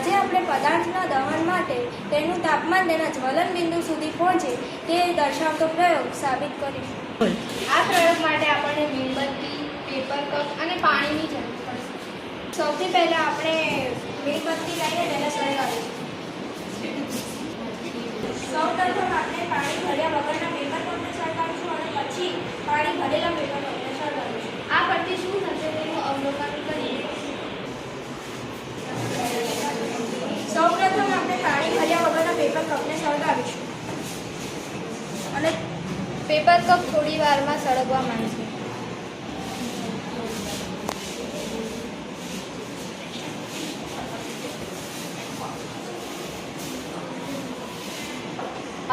આજે આપણે પદાર્થના દહન માટે તેનું તાપમાન તેના જ્વલન બિંદુ સુધી પહોંચે તે દર્શાવતો પ્રયોગ સાબિત કરીશું. આ પ્રયોગ માટે આપણને મીણબત્તી, પેપર કપ અને પાણીની જરૂર પડશે. સૌથી પહેલાં આપણે મીણબત્તી લઈને તેને સળગાવીશું. સૌપ્રથમ આપણે પાણી ભર્યા વગરના પેપર કપને સળગાવીશું અને પછી પાણી ભરેલા પેપર કપને સળગાવીશું. આ પરથી શું થશે તેનું અવલોકન કરીએ. સૌપ્રથમ આપણે પાણી ભર્યા વગરના પેપર કપને સળગાવીશું અને પેપર કપ થોડી વારમાં સળગવા માંડશે.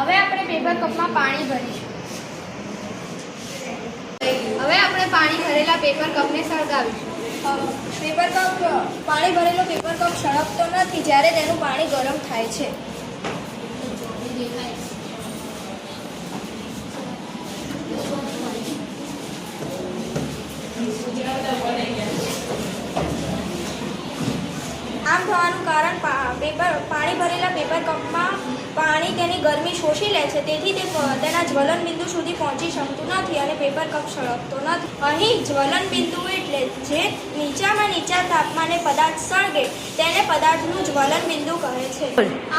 હવે આપણે પેપર કપમાં પાણી ભરીશું. હવે આપણે પાણી ભરેલા પેપર કપને સળગાવીશું. પાણી ભરેલો પેપર કપ સળગતો નથી જ્યારે તેનું પાણી ગરમ થાય છે. આમ થવાનું કારણ પાણી ભરેલા પેપર કપમાં પાણી તેની ગરમી શોષી લે છે, તેથી તે તેના જ્વલન બિંદુ સુધી પહોંચી શકતું નથી અને પેપર કપ સળગતો નથી. અહીં જ્વલન બિંદુ એટલે જે નીચામાં નીચા તાપમાને પદાર્થ સળગે તેને પદાર્થનું જ્વલન બિંદુ કહે છે.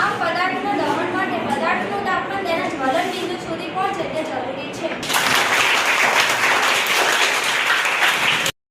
આમ પદાર્થના દહન માટે પદાર્થનું તાપમાન તેના જ્વલન બિંદુ સુધી પહોંચે તે જરૂરી છે.